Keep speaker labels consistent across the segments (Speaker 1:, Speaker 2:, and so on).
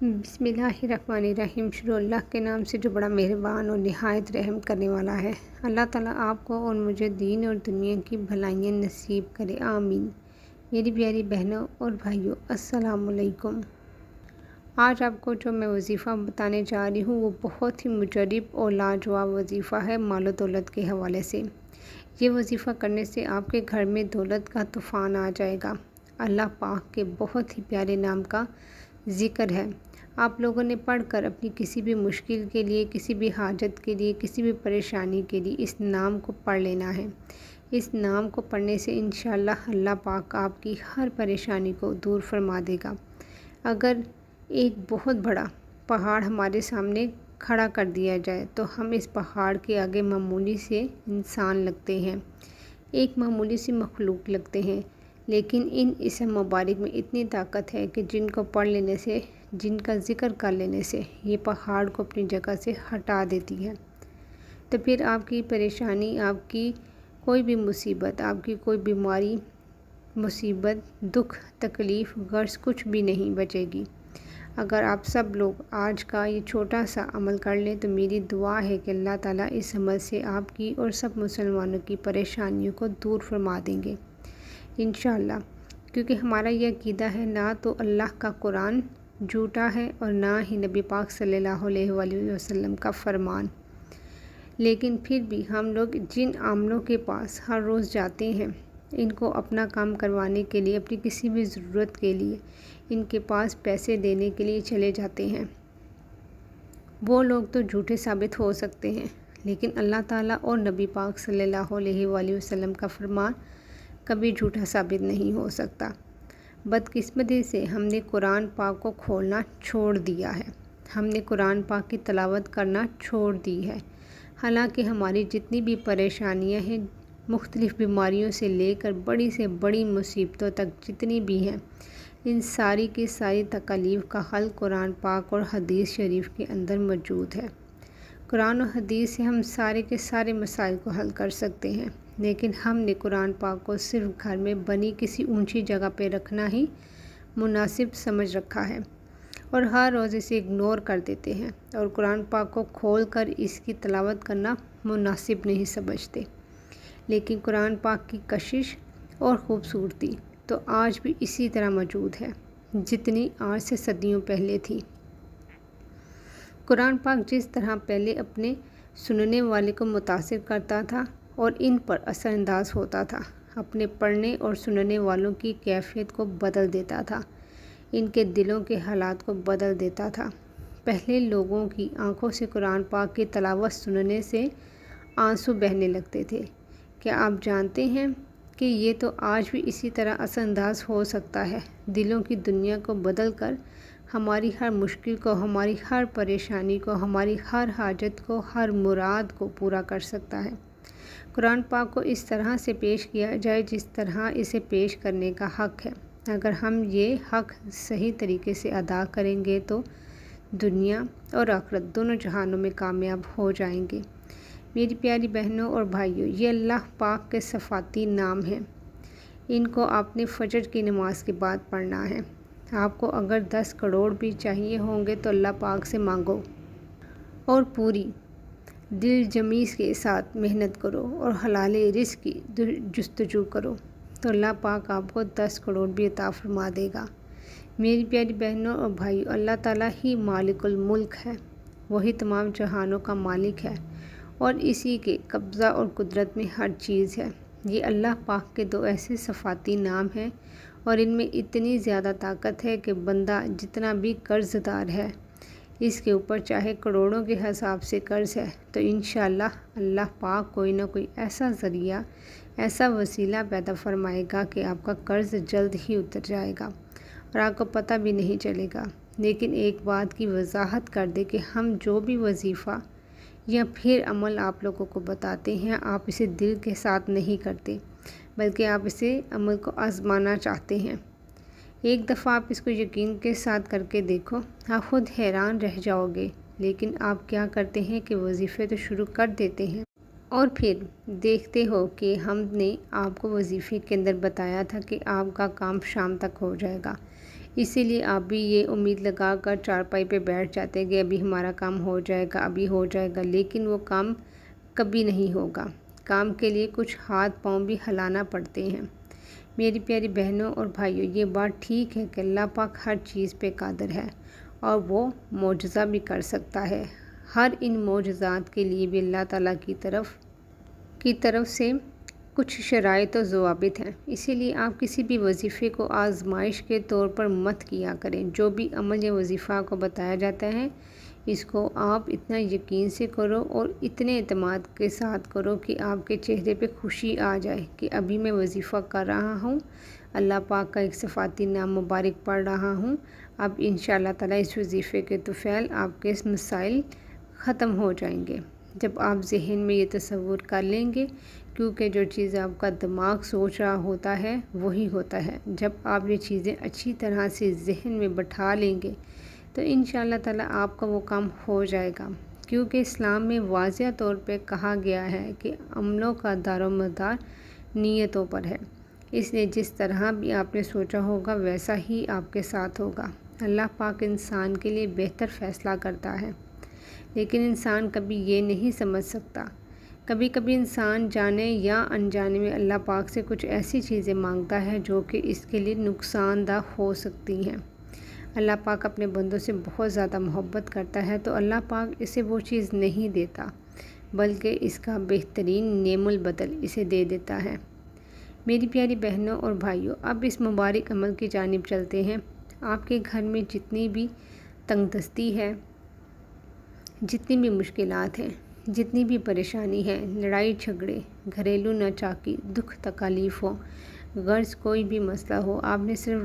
Speaker 1: بسم اللہ الرحمن الرحیم۔ شروع اللہ کے نام سے جو بڑا مہربان اور نہایت رحم کرنے والا ہے۔ اللہ تعالیٰ آپ کو اور مجھے دین اور دنیا کی بھلائیاں نصیب کرے، آمین۔ میری پیاری بہنوں اور بھائیوں، السلام علیکم۔ آج آپ کو جو میں وظیفہ بتانے جا رہی ہوں وہ بہت ہی مجرب اور لاجواب وظیفہ ہے مال و دولت کے حوالے سے۔ یہ وظیفہ کرنے سے آپ کے گھر میں دولت کا طوفان آ جائے گا۔ اللہ پاک کے بہت ہی پیارے نام کا ذکر ہے۔ آپ لوگوں نے پڑھ کر اپنی کسی بھی مشکل کے لیے، کسی بھی حاجت کے لیے، کسی بھی پریشانی کے لیے اس نام کو پڑھ لینا ہے۔ اس نام کو پڑھنے سے انشاءاللہ اللہ پاک آپ کی ہر پریشانی کو دور فرما دے گا۔ اگر ایک بہت بڑا پہاڑ ہمارے سامنے کھڑا کر دیا جائے تو ہم اس پہاڑ کے آگے معمولی سے انسان لگتے ہیں، ایک معمولی سی مخلوق لگتے ہیں، لیکن ان اسم مبارک میں اتنی طاقت ہے کہ جن کو پڑھ لینے سے، جن کا ذکر کر لینے سے یہ پہاڑ کو اپنی جگہ سے ہٹا دیتی ہے۔ تو پھر آپ کی پریشانی، آپ کی کوئی بھی مصیبت، آپ کی کوئی بیماری، مصیبت، دکھ، تکلیف، غرض کچھ بھی نہیں بچے گی۔ اگر آپ سب لوگ آج کا یہ چھوٹا سا عمل کر لیں تو میری دعا ہے کہ اللہ تعالیٰ اس عمل سے آپ کی اور سب مسلمانوں کی پریشانیوں کو دور فرما دیں گے انشاءاللہ۔ کیونکہ ہمارا یہ عقیدہ ہے، نہ تو اللہ کا قرآن جھوٹا ہے اور نہ ہی نبی پاک صلی اللہ علیہ وآلہ وسلم کا فرمان، لیکن پھر بھی ہم لوگ جن عاملوں کے پاس ہر روز جاتے ہیں، ان کو اپنا کام کروانے کے لیے، اپنی کسی بھی ضرورت کے لیے ان کے پاس پیسے دینے کے لیے چلے جاتے ہیں، وہ لوگ تو جھوٹے ثابت ہو سکتے ہیں، لیکن اللہ تعالیٰ اور نبی پاک صلی اللہ علیہ وآلہ وسلم کا فرمان کبھی جھوٹا ثابت نہیں ہو سکتا۔ بدقسمتی سے ہم نے قرآن پاک کو کھولنا چھوڑ دیا ہے، ہم نے قرآن پاک کی تلاوت کرنا چھوڑ دی ہے۔ حالانکہ ہماری جتنی بھی پریشانیاں ہیں، مختلف بیماریوں سے لے کر بڑی سے بڑی مصیبتوں تک جتنی بھی ہیں، ان ساری کی ساری تکالیف کا حل قرآن پاک اور حدیث شریف کے اندر موجود ہے۔ قرآن و حدیث سے ہم سارے کے سارے مسائل کو حل کر سکتے ہیں، لیکن ہم نے قرآن پاک کو صرف گھر میں بنی کسی اونچی جگہ پہ رکھنا ہی مناسب سمجھ رکھا ہے اور ہر روز اسے اگنور کر دیتے ہیں، اور قرآن پاک کو کھول کر اس کی تلاوت کرنا مناسب نہیں سمجھتے۔ لیکن قرآن پاک کی کشش اور خوبصورتی تو آج بھی اسی طرح موجود ہے جتنی آج سے صدیوں پہلے تھی۔ قرآن پاک جس طرح پہلے اپنے سننے والے کو متاثر کرتا تھا اور ان پر اثر انداز ہوتا تھا، اپنے پڑھنے اور سننے والوں کی کیفیت کو بدل دیتا تھا، ان کے دلوں کے حالات کو بدل دیتا تھا۔ پہلے لوگوں کی آنکھوں سے قرآن پاک کی تلاوت سننے سے آنسو بہنے لگتے تھے۔ کیا آپ جانتے ہیں کہ یہ تو آج بھی اسی طرح اثر انداز ہو سکتا ہے، دلوں کی دنیا کو بدل کر ہماری ہر مشکل کو، ہماری ہر پریشانی کو، ہماری ہر حاجت کو، ہر مراد کو پورا کر سکتا ہے۔ قرآن پاک کو اس طرح سے پیش کیا جائے جس طرح اسے پیش کرنے کا حق ہے۔ اگر ہم یہ حق صحیح طریقے سے ادا کریں گے تو دنیا اور آخرت دونوں جہانوں میں کامیاب ہو جائیں گے۔ میری پیاری بہنوں اور بھائیوں، یہ اللہ پاک کے صفاتی نام ہیں، ان کو آپ نے فجر کی نماز کے بعد پڑھنا ہے۔ آپ کو اگر 10 کروڑ بھی چاہیے ہوں گے تو اللہ پاک سے مانگو اور پوری دل جمی کے ساتھ محنت کرو اور حلال رزق کی جستجو کرو تو اللہ پاک آپ کو 10 کروڑ بھی عطا فرما دے گا۔ میری پیاری بہنوں اور بھائیوں، اللہ تعالیٰ ہی مالک الملک ہے، وہی تمام جہانوں کا مالک ہے اور اسی کے قبضہ اور قدرت میں ہر چیز ہے۔ یہ اللہ پاک کے 2 ایسے صفاتی نام ہیں اور ان میں اتنی زیادہ طاقت ہے کہ بندہ جتنا بھی قرض دار ہے، اس کے اوپر چاہے کروڑوں کے حساب سے قرض ہے تو انشاءاللہ اللہ پاک کوئی نہ کوئی ایسا ذریعہ، ایسا وسیلہ پیدا فرمائے گا کہ آپ کا قرض جلد ہی اتر جائے گا اور آپ کو پتہ بھی نہیں چلے گا۔ لیکن ایک بات کی وضاحت کر دے کہ ہم جو بھی وظیفہ یا پھر عمل آپ لوگوں کو بتاتے ہیں، آپ اسے دل کے ساتھ نہیں کرتے، بلکہ آپ اسے عمل کو آزمانا چاہتے ہیں۔ ایک دفعہ آپ اس کو یقین کے ساتھ کر کے دیکھو، آپ خود حیران رہ جاؤ گے۔ لیکن آپ کیا کرتے ہیں کہ وظیفے تو شروع کر دیتے ہیں اور پھر دیکھتے ہو کہ ہم نے آپ کو وظیفے کے اندر بتایا تھا کہ آپ کا کام شام تک ہو جائے گا، اسی لیے آپ بھی یہ امید لگا کر چارپائی پہ بیٹھ جاتے ہیں کہ ابھی ہمارا کام ہو جائے گا، ابھی ہو جائے گا، لیکن وہ کام کبھی نہیں ہوگا۔ کام کے لیے کچھ ہاتھ پاؤں بھی ہلانا پڑتے ہیں۔ میری پیاری بہنوں اور بھائیوں، یہ بات ٹھیک ہے کہ اللہ پاک ہر چیز پہ قادر ہے اور وہ معجزہ بھی کر سکتا ہے۔ ہر ان معجزات کے لیے بھی اللہ تعالیٰ کی طرف سے کچھ شرائط و ضوابط ہیں۔ اسی لیے آپ کسی بھی وظیفے کو آزمائش کے طور پر مت کیا کریں۔ جو بھی عمل یا وظیفہ آپ کو بتایا جاتا ہے، اس کو آپ اتنا یقین سے کرو اور اتنے اعتماد کے ساتھ کرو کہ آپ کے چہرے پہ خوشی آ جائے کہ ابھی میں وظیفہ کر رہا ہوں، اللہ پاک کا ایک صفاتی نام مبارک پڑھ رہا ہوں، اب انشاءاللہ تعالیٰ اس وظیفے کے طفیل آپ کے مسائل ختم ہو جائیں گے۔ جب آپ ذہن میں یہ تصور کر لیں گے، کیونکہ جو چیز آپ کا دماغ سوچ رہا ہوتا ہے وہی ہوتا ہے، جب آپ یہ چیزیں اچھی طرح سے ذہن میں بٹھا لیں گے تو انشاءاللہ تعالیٰ آپ کا وہ کام ہو جائے گا، کیونکہ اسلام میں واضح طور پہ کہا گیا ہے کہ عملوں کا دار و مدار نیتوں پر ہے، اس لیے جس طرح بھی آپ نے سوچا ہوگا ویسا ہی آپ کے ساتھ ہوگا۔ اللہ پاک انسان کے لیے بہتر فیصلہ کرتا ہے، لیکن انسان کبھی یہ نہیں سمجھ سکتا۔ کبھی کبھی انسان جانے یا انجانے میں اللہ پاک سے کچھ ایسی چیزیں مانگتا ہے جو کہ اس کے لیے نقصان دہ ہو سکتی ہیں۔ اللہ پاک اپنے بندوں سے بہت زیادہ محبت کرتا ہے تو اللہ پاک اسے وہ چیز نہیں دیتا، بلکہ اس کا بہترین نعم البدل اسے دے دیتا ہے۔ میری پیاری بہنوں اور بھائیوں، اب اس مبارک عمل کی جانب چلتے ہیں۔ آپ کے گھر میں جتنی بھی تنگ دستی ہے، جتنی بھی مشکلات ہیں، جتنی بھی پریشانی ہے، لڑائی جھگڑے، گھریلو ناچاکی، دکھ تکالیف ہو، غرض کوئی بھی مسئلہ ہو، آپ نے صرف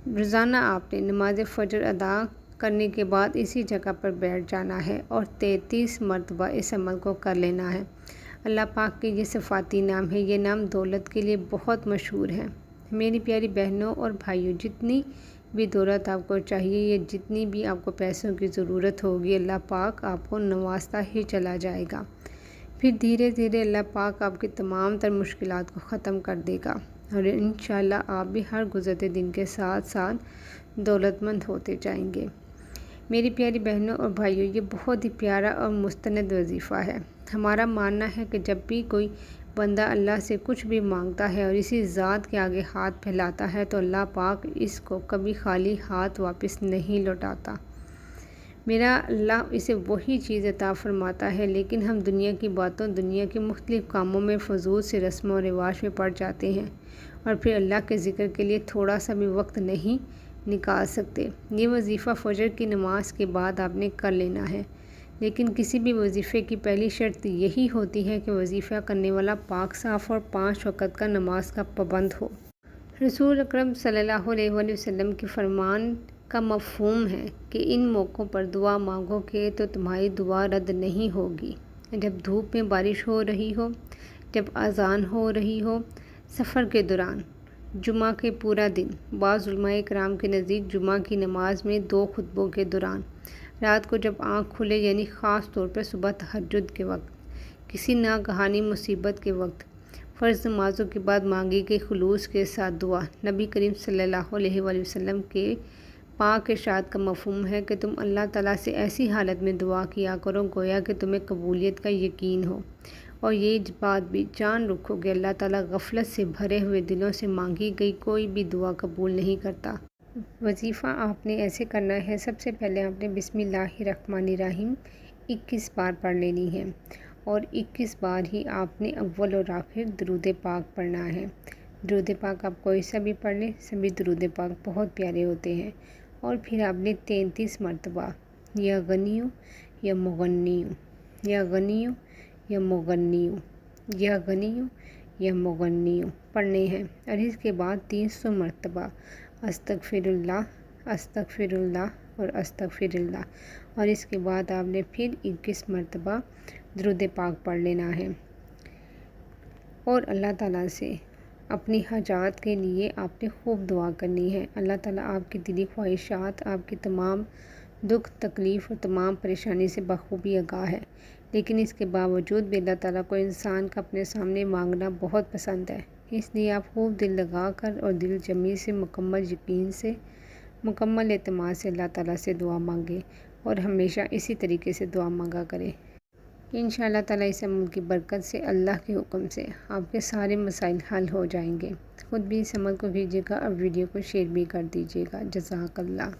Speaker 1: روزانہ آپ نے نماز فجر ادا کرنے کے بعد اسی جگہ پر بیٹھ جانا ہے اور 33 مرتبہ اس عمل کو کر لینا ہے۔ اللہ پاک کے یہ صفاتی نام ہے، یہ نام دولت کے لیے بہت مشہور ہے۔ میری پیاری بہنوں اور بھائیوں، جتنی بھی دولت آپ کو چاہیے یا جتنی بھی آپ کو پیسوں کی ضرورت ہوگی، اللہ پاک آپ کو نوازتا ہی چلا جائے گا۔ پھر دھیرے دھیرے اللہ پاک آپ کی تمام تر مشکلات کو ختم کر دے گا اور انشاءاللہ آپ بھی ہر گزرتے دن کے ساتھ ساتھ دولت مند ہوتے جائیں گے۔ میری پیاری بہنوں اور بھائیوں، یہ بہت ہی پیارا اور مستند وظیفہ ہے۔ ہمارا ماننا ہے کہ جب بھی کوئی بندہ اللہ سے کچھ بھی مانگتا ہے اور اسی ذات کے آگے ہاتھ پھیلاتا ہے تو اللہ پاک اس کو کبھی خالی ہاتھ واپس نہیں لوٹاتا۔ میرا اللہ اسے وہی چیز عطا فرماتا ہے، لیکن ہم دنیا کی باتوں، دنیا کے مختلف کاموں میں فضول سے رسم و رواج میں پڑ جاتے ہیں اور پھر اللہ کے ذکر کے لیے تھوڑا سا بھی وقت نہیں نکال سکتے۔ یہ وظیفہ فجر کی نماز کے بعد آپ نے کر لینا ہے، لیکن کسی بھی وظیفے کی پہلی شرط یہی ہوتی ہے کہ وظیفہ کرنے والا پاک صاف اور 5 وقت کا نماز کا پابند ہو۔ رسول اکرم صلی اللہ علیہ وآلہ وسلم کے فرمان کا مفہوم ہے کہ ان موقعوں پر دعا مانگو گے تو تمہاری دعا رد نہیں ہوگی۔ جب دھوپ میں بارش ہو رہی ہو، جب اذان ہو رہی ہو، سفر کے دوران، جمعہ کے پورا دن، بعض علماء کرام کے نزدیک جمعہ کی نماز میں 2 خطبوں کے دوران، رات کو جب آنکھ کھلے یعنی خاص طور پر صبح تہجد کے وقت، کسی ناگہانی مصیبت کے وقت، فرض نمازوں کے بعد مانگی گئی خلوص کے ساتھ دعا۔ نبی کریم صلی اللہ علیہ وآلہ وسلم کے پاک ارشاد کا مفہوم ہے کہ تم اللہ تعالیٰ سے ایسی حالت میں دعا کیا کرو گویا کہ تمہیں قبولیت کا یقین ہو، اور یہ بات بھی جان رکھو کہ اللہ تعالیٰ غفلت سے بھرے ہوئے دلوں سے مانگی گئی کوئی بھی دعا قبول نہیں کرتا۔ وظیفہ آپ نے ایسے کرنا ہے، سب سے پہلے آپ نے بسم اللہ الرحمن الرحیم 21 بار پڑھ لینی ہے اور 21 بار ہی آپ نے اول اور آخر درود پاک پڑھنا ہے۔ درود پاک آپ کوئی سا بھی پڑھ لیں، سبھی درود پاک بہت پیارے ہوتے ہیں۔ اور پھر آپ نے 33 مرتبہ یا غنیوں یا مغنیوں، یا غنیوں یا مغنیوں، یا غنیوں یا مغنیوں پڑھنے ہیں، اور اس کے بعد 300 مرتبہ استغفر اللہ، استغفر اللہ اور استغفر اللہ، اور اس کے بعد آپ نے پھر 21 مرتبہ درود پاک پڑھ لینا ہے۔ اور اللہ تعالیٰ سے اپنی حاجات کے لیے آپ نے خوب دعا کرنی ہے۔ اللہ تعالیٰ آپ کی دلی خواہشات، آپ کی تمام دکھ تکلیف اور تمام پریشانی سے بخوبی آگاہ ہے، لیکن اس کے باوجود بھی اللہ تعالیٰ کو انسان کا اپنے سامنے مانگنا بہت پسند ہے۔ اس لیے آپ خوب دل لگا کر اور دل جمی سے، مکمل یقین سے مکمل اعتماد سے اللہ تعالیٰ سے دعا مانگے اور ہمیشہ اسی طریقے سے دعا مانگا کرے کہ انشاءاللہ تعالیٰ اس عمل کی برکت سے اللہ کے حکم سے آپ کے سارے مسائل حل ہو جائیں گے۔ خود بھی اس عمل کو کیجیے گا اور ویڈیو کو شیئر بھی کر دیجیے گا۔ جزاک اللہ۔